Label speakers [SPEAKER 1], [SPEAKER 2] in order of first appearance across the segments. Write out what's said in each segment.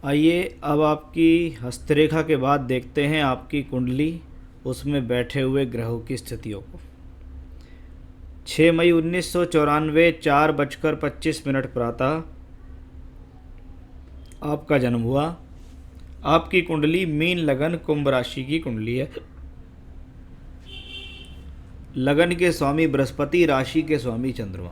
[SPEAKER 1] आइए अब आपकी हस्तरेखा के बाद देखते हैं आपकी कुंडली, उसमें बैठे हुए ग्रहों की स्थितियों को। 6 मई 1994 4:25 प्रातः आपका जन्म हुआ। आपकी कुंडली मीन लगन कुंभ राशि की कुंडली है। लगन के स्वामी बृहस्पति, राशि के स्वामी चंद्रमा,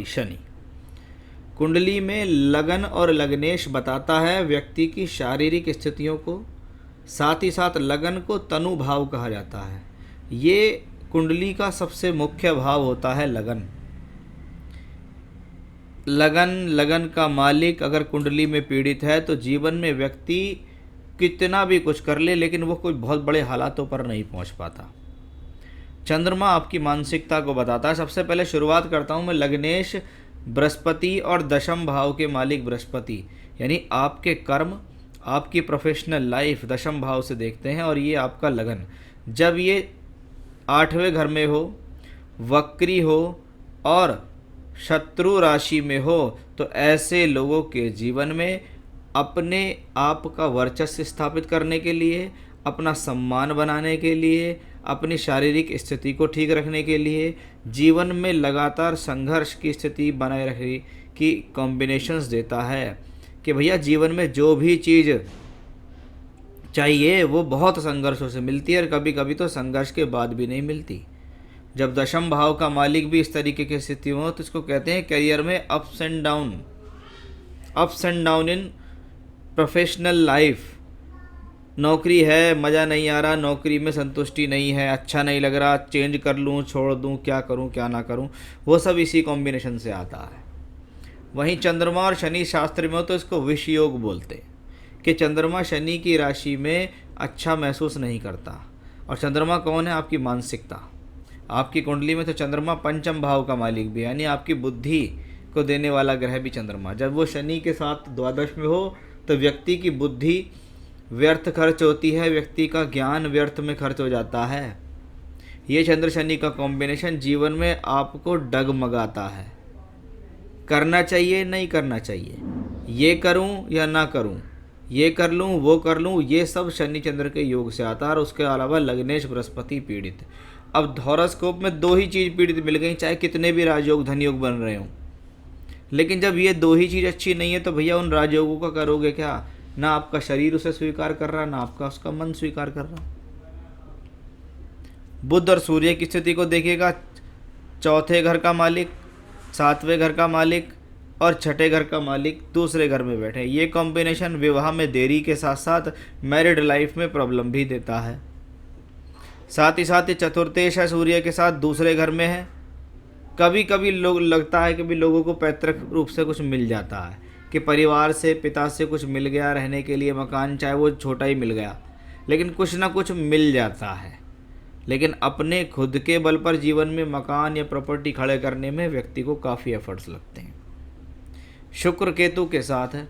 [SPEAKER 1] शनि। कुंडली में लगन और लग्नेश बताता है व्यक्ति की शारीरिक स्थितियों को, साथ ही साथ लगन को तनु भाव कहा जाता है। ये कुंडली का सबसे मुख्य भाव होता है लगन। लगन का मालिक अगर कुंडली में पीड़ित है तो जीवन में व्यक्ति कितना भी कुछ कर ले लेकिन वो कोई बहुत बड़े हालातों पर नहीं पहुंच पाता। चंद्रमा आपकी मानसिकता को बताता है। सबसे पहले शुरुआत करता हूं मैं लग्नेश बृहस्पति और दशम भाव के मालिक बृहस्पति, यानी आपके कर्म, आपकी प्रोफेशनल लाइफ दशम भाव से देखते हैं। और ये आपका लगन जब ये 8वें घर में हो, वक्री हो और शत्रु राशि में हो तो ऐसे लोगों के जीवन में अपने आप का वर्चस्व स्थापित करने के लिए, अपना सम्मान बनाने के लिए, अपनी शारीरिक स्थिति को ठीक रखने के लिए जीवन में लगातार संघर्ष की स्थिति बनाए रखने की कॉम्बिनेशंस देता है कि भैया जीवन में जो भी चीज़ चाहिए वो बहुत संघर्षों से मिलती है और कभी कभी तो संघर्ष के बाद भी नहीं मिलती। जब दशम भाव का मालिक भी इस तरीके की स्थिति में हो तो इसको कहते हैं करियर में ups and down in professional life. नौकरी है, मज़ा नहीं आ रहा, नौकरी में संतुष्टि नहीं है, अच्छा नहीं लग रहा, चेंज कर लूँ, छोड़ दूँ, क्या करूँ क्या ना करूँ, वो सब इसी कॉम्बिनेशन से आता है। वहीं चंद्रमा और शनि शास्त्र में हो तो इसको विष योग बोलते हैं कि चंद्रमा शनि की राशि में अच्छा महसूस नहीं करता। और चंद्रमा कौन है? आपकी मानसिकता। आपकी कुंडली में तो चंद्रमा पंचम भाव का मालिक भी है, यानी आपकी बुद्धि को देने वाला ग्रह भी चंद्रमा। जब वो शनि के साथ द्वादश में हो तो व्यक्ति की बुद्धि व्यर्थ खर्च होती है, व्यक्ति का ज्ञान व्यर्थ में खर्च हो जाता है। ये चंद्र शनि का कॉम्बिनेशन जीवन में आपको डगमगाता है। करना चाहिए नहीं करना चाहिए, ये करूं या ना करूं, ये कर लूं वो कर लूं, ये सब शनि चंद्र के योग से आता है। और उसके अलावा लग्नेश बृहस्पति पीड़ित। अब हॉरोस्कोप में दो ही चीज़ पीड़ित मिल गई, चाहे कितने भी राजयोग धन योग बन रहे हों, लेकिन जब ये दो ही चीज़ अच्छी नहीं है तो भैया उन राजयोगों का करोगे क्या? ना आपका शरीर उसे स्वीकार कर रहा, ना आपका उसका मन स्वीकार कर रहा। बुध और सूर्य की स्थिति को देखिएगा, चौथे घर का मालिक, 7वें घर का मालिक और छठे घर का मालिक दूसरे घर में बैठे। ये कॉम्बिनेशन विवाह में देरी के साथ साथ मैरिड लाइफ में प्रॉब्लम भी देता है। साथ ही साथ ये चतुर्थेश है सूर्य के साथ दूसरे घर में है। कभी कभी लोग लगता है कि भी लोगों को पैतृक रूप से कुछ मिल जाता है कि परिवार से, पिता से कुछ मिल गया, रहने के लिए मकान चाहे वो छोटा ही मिल गया, लेकिन कुछ ना कुछ मिल जाता है। लेकिन अपने खुद के बल पर जीवन में मकान या प्रॉपर्टी खड़े करने में व्यक्ति को काफ़ी एफर्ट्स लगते हैं। शुक्र केतु के साथ है,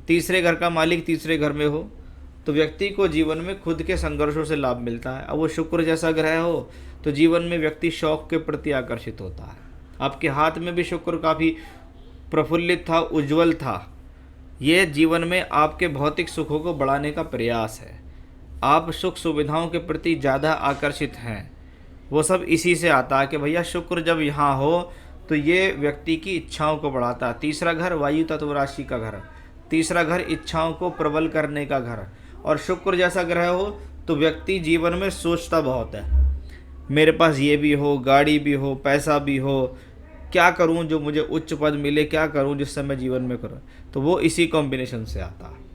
[SPEAKER 1] तीसरे घर का मालिक तीसरे घर में हो तो व्यक्ति को जीवन में खुद के संघर्षों से लाभ मिलता है। अब वो शुक्र जैसा ग्रह हो तो जीवन में व्यक्ति शौक के प्रति आकर्षित होता है। आपके हाथ में भी शुक्र काफ़ी प्रफुल्लित था, उज्जवल था। ये जीवन में आपके भौतिक सुखों को बढ़ाने का प्रयास है। आप सुख सुविधाओं के प्रति ज़्यादा आकर्षित हैं। वो सब इसी से आता है कि भैया शुक्र जब यहाँ हो तो ये व्यक्ति की इच्छाओं को बढ़ाता है। तीसरा घर वायु तत्व राशि का घर, तीसरा घर इच्छाओं को प्रबल करने का घर। और शुक्र जैसा ग्रह हो तो व्यक्ति जीवन में सोचता बहुत है, मेरे पास ये भी हो, गाड़ी भी हो, पैसा भी हो, क्या करूं जो मुझे उच्च पद मिले, क्या करूं जिससे मैं जीवन में करूं। तो वो इसी कॉम्बिनेशन से आता है।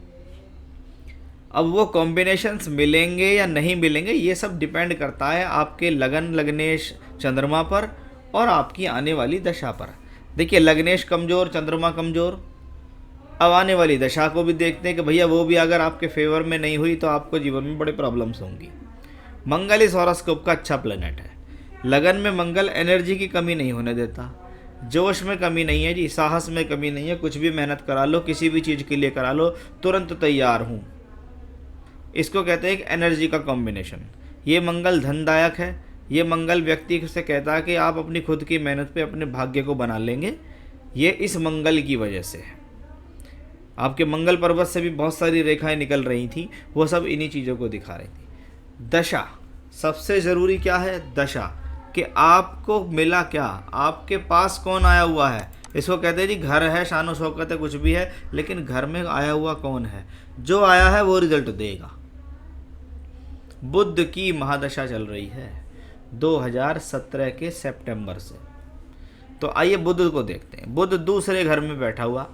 [SPEAKER 1] अब वो कॉम्बिनेशंस मिलेंगे या नहीं मिलेंगे ये सब डिपेंड करता है आपके लगन लग्नेश चंद्रमा पर और आपकी आने वाली दशा पर। देखिए लग्नेश कमज़ोर, चंद्रमा कमज़ोर, अब आने वाली दशा को भी देखते हैं कि भैया वो भी अगर आपके फेवर में नहीं हुई तो आपको जीवन में बड़े प्रॉब्लम्स होंगी। मंगल इस हॉरोस्कोप का अच्छा प्लेनेट है। लगन में मंगल एनर्जी की कमी नहीं होने देता, जोश में कमी नहीं है जी, साहस में कमी नहीं है। कुछ भी मेहनत करा लो, किसी भी चीज़ के लिए करा लो, तुरंत तैयार हूँ। इसको कहते हैं एक एनर्जी का कॉम्बिनेशन। ये मंगल धनदायक है। ये मंगल व्यक्ति से कहता है कि आप अपनी खुद की मेहनत पे अपने भाग्य को बना लेंगे। ये इस मंगल की वजह से है। आपके मंगल पर्वत से भी बहुत सारी रेखाएं निकल रही थी, वो सब इन्हीं चीज़ों को दिखा रही थी। दशा, सबसे ज़रूरी क्या है? दशा, कि आपको मिला क्या, आपके पास कौन आया हुआ है। इसको कहते हैं जी घर है, शानो शौकत है, कुछ भी है, लेकिन घर में आया हुआ कौन है? जो आया है वो रिजल्ट देगा। बुध की महादशा चल रही है 2017 के सितंबर से। तो आइए बुध को देखते हैं। बुध दूसरे घर में बैठा हुआ,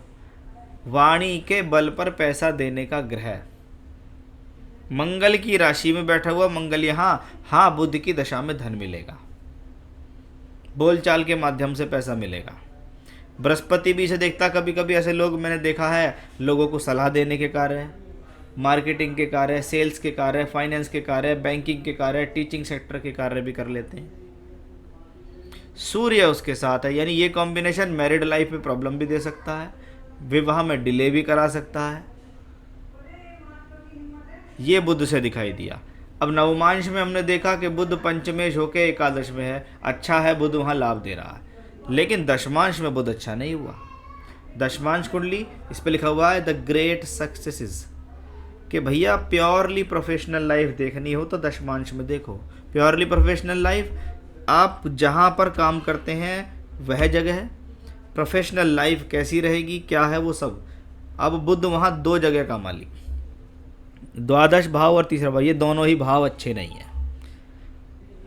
[SPEAKER 1] वाणी के बल पर पैसा देने का ग्रह, मंगल की राशि में बैठा हुआ। मंगल यहाँ, हाँ, बुध की दशा में धन मिलेगा, बोलचाल के माध्यम से पैसा मिलेगा। बृहस्पति भी इसे देखता। कभी कभी ऐसे लोग मैंने देखा है, लोगों को सलाह देने के कार्य, मार्केटिंग के कार्य, सेल्स के कार्य, फाइनेंस के कार्य, बैंकिंग के कार्य, टीचिंग सेक्टर के कार्य भी कर लेते हैं। सूर्य उसके साथ है, यानी ये कॉम्बिनेशन मैरिड लाइफ में प्रॉब्लम भी दे सकता है, विवाह में डिले भी करा सकता है। ये बुध से दिखाई दिया। अब नवमांश में हमने देखा कि बुध पंचमेश होकर एकादश में है, अच्छा है, बुध वहाँ लाभ दे रहा है। लेकिन दशमांश में बुध अच्छा नहीं हुआ। दशमांश कुंडली, इस पर लिखा हुआ है द ग्रेट सक्सेसेस, कि भैया प्योरली प्रोफेशनल लाइफ देखनी हो तो दशमांश में देखो। प्योरली प्रोफेशनल लाइफ, आप जहाँ पर काम करते हैं वह जगह है, प्रोफेशनल लाइफ कैसी रहेगी, क्या है वो सब। अब बुध वहाँ दो जगह का मालिक, द्वादश भाव और तीसरा भाव, ये दोनों ही भाव अच्छे नहीं हैं।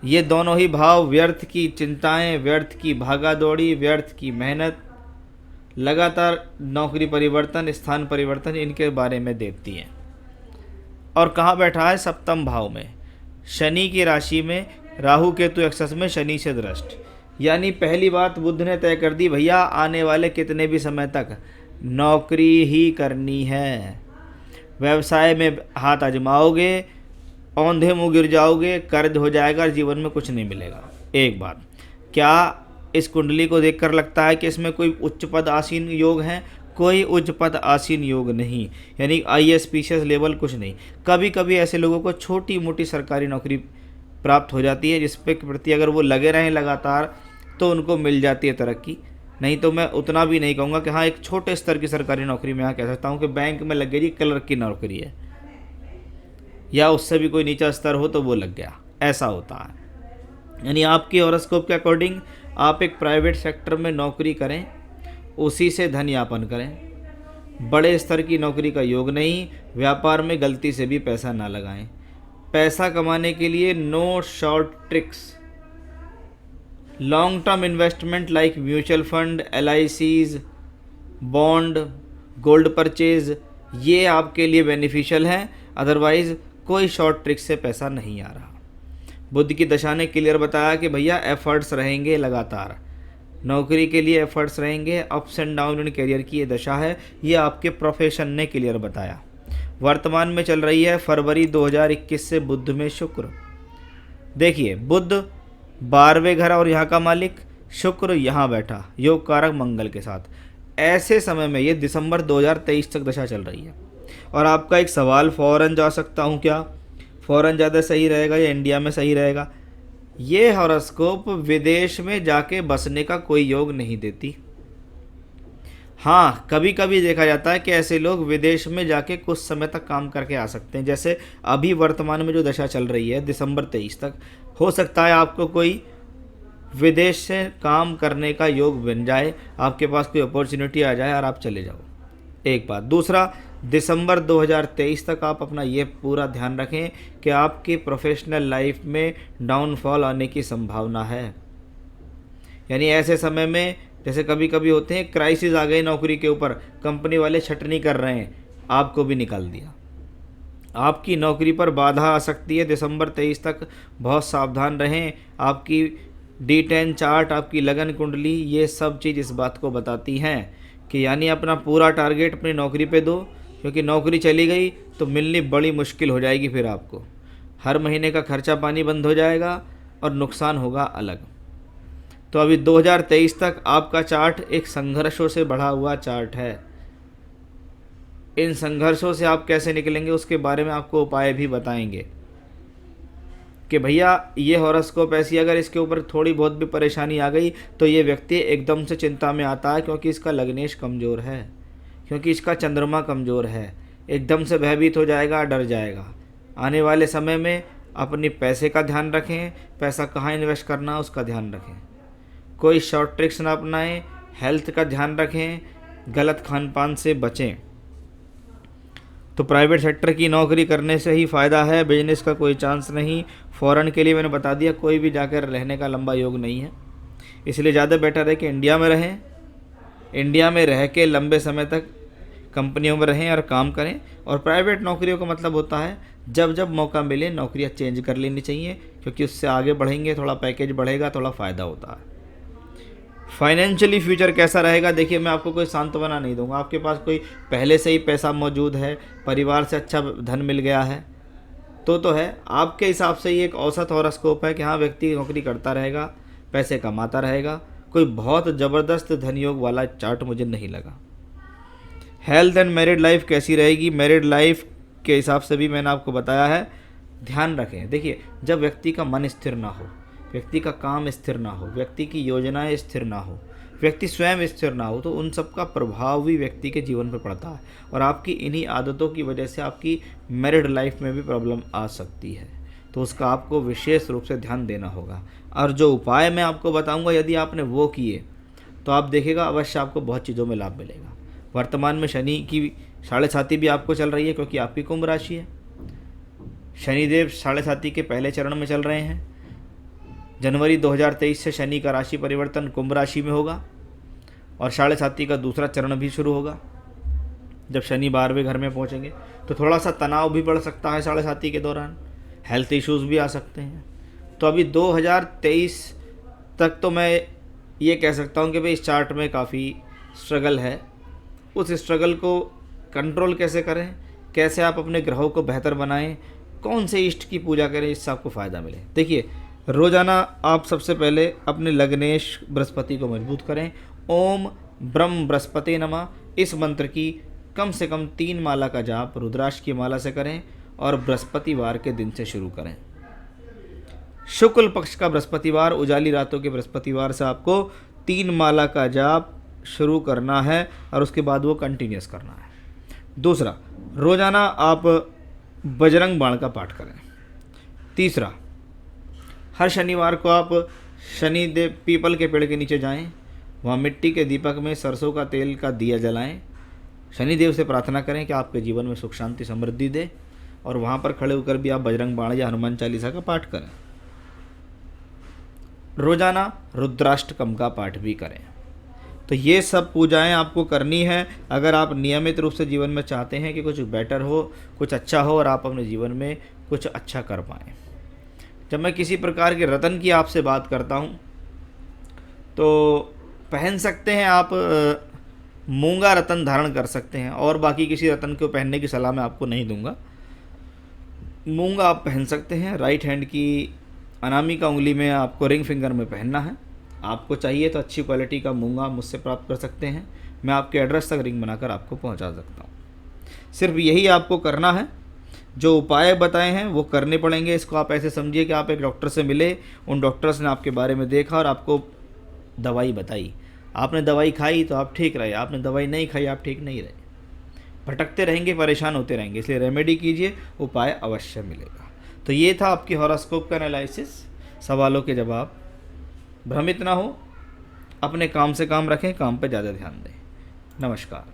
[SPEAKER 1] ये दोनों ही भाव व्यर्थ की चिंताएं, व्यर्थ की भागा दौड़ी, व्यर्थ की मेहनत, लगातार नौकरी परिवर्तन, स्थान परिवर्तन, इनके बारे में देती हैं। और कहाँ बैठा है? सप्तम भाव में, शनि की राशि में, राहु केतु एक्सेस में, शनि से दृष्ट। यानी पहली बात बुध ने तय कर दी, भैया आने वाले कितने भी समय तक नौकरी ही करनी है। व्यवसाय में हाथ आजमाओगे, औंधे मुंह गिर जाओगे, कर्ज हो जाएगा, जीवन में कुछ नहीं मिलेगा। एक बात, क्या इस कुंडली को देखकर लगता है कि इसमें कोई उच्च पद आसीन योग है? कोई उच्च पद आसीन योग नहीं, यानी IAS PCS लेवल कुछ नहीं। कभी कभी ऐसे लोगों को छोटी मोटी सरकारी नौकरी प्राप्त हो जाती है, जिस पे प्रति अगर वो लगे रहें लगातार तो उनको मिल जाती है तरक्की। नहीं तो मैं उतना भी नहीं कहूँगा कि हाँ, एक छोटे स्तर की सरकारी नौकरी में यहाँ कह सकता हूँ कि बैंक में लग गई जी, क्लर्क की नौकरी है, या उससे भी कोई नीचा स्तर हो तो वो लग गया, ऐसा होता है। यानी आपके हॉरोस्कोप के अकॉर्डिंग आप एक प्राइवेट सेक्टर में नौकरी करें, उसी से धन यापन करें। बड़े स्तर की नौकरी का योग नहीं, व्यापार में गलती से भी पैसा ना लगाएं। पैसा कमाने के लिए no short tricks. Long term investment like mutual fund, LICs, bond, gold purchase, ये आपके लिए बेनिफिशियल है। अदरवाइज कोई शॉर्ट ट्रिक से पैसा नहीं आ रहा। बुध की दशा ने क्लियर बताया कि भैया एफर्ट्स रहेंगे, लगातार नौकरी के लिए एफर्ट्स रहेंगे, ups and down in career की ये दशा है, ये आपके प्रोफेशन ने क्लियर बताया। वर्तमान में चल रही है फरवरी 2021 से बुध में शुक्र। देखिए बुध 12वें घर और यहाँ का मालिक, शुक्र यहाँ बैठा योग कारक मंगल के साथ। ऐसे समय में ये दिसंबर 2023 तक दशा चल रही है। और आपका एक सवाल, फ़ौरन जा सकता हूँ क्या? फ़ौरन ज़्यादा सही रहेगा या इंडिया में सही रहेगा? ये हॉरोस्कोप विदेश में जाके बसने का कोई योग नहीं देती। हाँ, कभी कभी देखा जाता है कि ऐसे लोग विदेश में जाके कुछ समय तक काम करके आ सकते हैं। जैसे अभी वर्तमान में जो दशा चल रही है दिसंबर 23 तक, हो सकता है आपको कोई विदेश से काम करने का योग बन जाए, आपके पास कोई अपॉर्चुनिटी आ जाए और आप चले जाओ। एक बात। दूसरा, दिसंबर 2023 तक आप अपना ये पूरा ध्यान रखें कि आपकी प्रोफेशनल लाइफ में डाउनफॉल आने की संभावना है। यानी ऐसे समय में जैसे कभी कभी होते हैं, क्राइसिस आ गई नौकरी के ऊपर, कंपनी वाले छटनी कर रहे हैं, आपको भी निकाल दिया, आपकी नौकरी पर बाधा आ सकती है। दिसंबर 23 तक बहुत सावधान रहें। आपकी D10 चार्ट, आपकी लगन कुंडली, ये सब चीज़ इस बात को बताती हैं कि यानी अपना पूरा टारगेट अपनी नौकरी पे दो, क्योंकि नौकरी चली गई तो मिलनी बड़ी मुश्किल हो जाएगी। फिर आपको हर महीने का खर्चा पानी बंद हो जाएगा और नुकसान होगा अलग। तो अभी 2023 तक आपका चार्ट एक संघर्षों से बढ़ा हुआ चार्ट है। इन संघर्षों से आप कैसे निकलेंगे उसके बारे में आपको उपाय भी बताएंगे कि भैया ये हॉरोस्कोप ऐसी, अगर इसके ऊपर थोड़ी बहुत भी परेशानी आ गई तो ये व्यक्ति एकदम से चिंता में आता है, क्योंकि इसका लग्नेश कमज़ोर है। क्योंकि इसका चंद्रमा कमज़ोर है, एकदम से भयभीत हो जाएगा, डर जाएगा। आने वाले समय में अपने पैसे का ध्यान रखें, पैसा कहाँ इन्वेस्ट करना उसका ध्यान रखें, कोई शॉर्ट ट्रिक्स ना अपनाएं, हेल्थ का ध्यान रखें, गलत खान पान से बचें। तो प्राइवेट सेक्टर की नौकरी करने से ही फ़ायदा है, बिजनेस का कोई चांस नहीं। फॉरेन के लिए मैंने बता दिया, कोई भी जाकर रहने का लंबा योग नहीं है, इसलिए ज़्यादा बेटर है कि इंडिया में रहें, इंडिया में रह के लंबे समय तक कंपनियों में रहें और काम करें। और प्राइवेट नौकरियों का मतलब होता है जब जब मौका मिले नौकरियां चेंज कर लेनी चाहिए, क्योंकि उससे आगे बढ़ेंगे, थोड़ा पैकेज बढ़ेगा, थोड़ा फ़ायदा होता है। फाइनेंशियली फ्यूचर कैसा रहेगा, देखिए मैं आपको कोई सांत्वना नहीं दूंगा। आपके पास कोई पहले से ही पैसा मौजूद है, परिवार से अच्छा धन मिल गया है तो है, आपके हिसाब से ये एक औसत हॉरोस्कोप है कि हाँ व्यक्ति नौकरी करता रहेगा, पैसे कमाता रहेगा। कोई बहुत ज़बरदस्त धन योग वाला चार्ट मुझे नहीं लगा। हेल्थ एंड मैरिड लाइफ कैसी रहेगी, मैरिड लाइफ के हिसाब से भी मैंने आपको बताया है। ध्यान रखें, देखिए जब व्यक्ति का मन स्थिर ना हो, व्यक्ति का काम स्थिर ना हो, व्यक्ति की योजनाएं स्थिर ना हो, व्यक्ति स्वयं स्थिर ना हो, तो उन सब का प्रभाव भी व्यक्ति के जीवन पर पड़ता है और आपकी इन्हीं आदतों की वजह से आपकी मैरिड लाइफ में भी प्रॉब्लम आ सकती है। तो उसका आपको विशेष रूप से ध्यान देना होगा। और जो उपाय मैं आपको बताऊंगा, यदि आपने वो किए तो आप देखेगा अवश्य आपको बहुत चीज़ों में लाभ मिलेगा। वर्तमान में शनि की 7.5 भी आपको चल रही है, क्योंकि आपकी कुंभ राशि है। शनिदेव 7.5 के पहले चरण में चल रहे हैं। जनवरी 2023 से शनि का राशि परिवर्तन कुंभ राशि में होगा और 7.5 का दूसरा चरण भी शुरू होगा जब शनि 12वें घर में पहुंचेंगे। तो थोड़ा सा तनाव भी बढ़ सकता है 7.5 के दौरान, हेल्थ इश्यूज़ भी आ सकते हैं। तो अभी 2023 तक तो मैं ये कह सकता हूँ कि भाई इस चार्ट में काफ़ी स्ट्रगल है। उस स्ट्रगल को कंट्रोल कैसे करें, कैसे आप अपने ग्रहों को बेहतर बनाएं, कौन से इष्ट की पूजा करें जिससे आपको फ़ायदा मिले। देखिए रोज़ाना आप सबसे पहले अपने लग्नेश बृहस्पति को मजबूत करें। ओम ब्रह्म बृहस्पति नमः इस मंत्र की कम से कम 3 माला का जाप रुद्राक्ष की माला से करें और बृहस्पतिवार के दिन से शुरू करें। शुक्ल पक्ष का बृहस्पतिवार, उजाली रातों के बृहस्पतिवार से आपको 3 माला का जाप शुरू करना है और उसके बाद वो कंटिन्यूस करना है। दूसरा, रोज़ाना आप बजरंग बाण का पाठ करें। तीसरा, हर शनिवार को आप शनिदेव पीपल के पेड़ के नीचे जाएं, वहाँ मिट्टी के दीपक में सरसों का तेल का दिया जलाएं, शनिदेव से प्रार्थना करें कि आपके जीवन में सुख शांति समृद्धि दे, और वहाँ पर खड़े होकर भी आप बजरंग बाण या हनुमान चालीसा का पाठ करें। रोज़ाना रुद्राष्टकम का पाठ भी करें। तो ये सब पूजाएं आपको करनी है अगर आप नियमित रूप से जीवन में चाहते हैं कि कुछ बेटर हो, कुछ अच्छा हो और आप अपने जीवन में कुछ अच्छा कर पाएँ। जब मैं किसी प्रकार के रत्न की आपसे बात करता हूँ तो पहन सकते हैं आप, मूंगा रत्न धारण कर सकते हैं, और बाकी किसी रत्न को पहनने की सलाह मैं आपको नहीं दूंगा। मूंगा आप पहन सकते हैं। राइट हैंड की अनामिका उंगली में आपको रिंग फिंगर में पहनना है। आपको चाहिए तो अच्छी क्वालिटी का मूंगा मुझसे प्राप्त कर सकते हैं, मैं आपके एड्रेस तक रिंग बनाकर आपको पहुंचा सकता हूं। सिर्फ यही आपको करना है, जो उपाय बताए हैं वो करने पड़ेंगे। इसको आप ऐसे समझिए कि आप एक डॉक्टर से मिले, उन डॉक्टर्स ने आपके बारे में देखा और आपको दवाई बताई, आपने दवाई खाई तो आप ठीक रहे, आपने दवाई नहीं खाई आप ठीक नहीं रहे। भटकते रहेंगे, परेशान होते रहेंगे, इसलिए रेमेडी कीजिए, उपाय अवश्य मिलेगा। तो ये था आपकी हॉरोस्कोप का एनालिसिस, सवालों के जवाब। भ्रमित ना हो, अपने काम से काम रखें, काम पर ज़्यादा ध्यान दें। नमस्कार।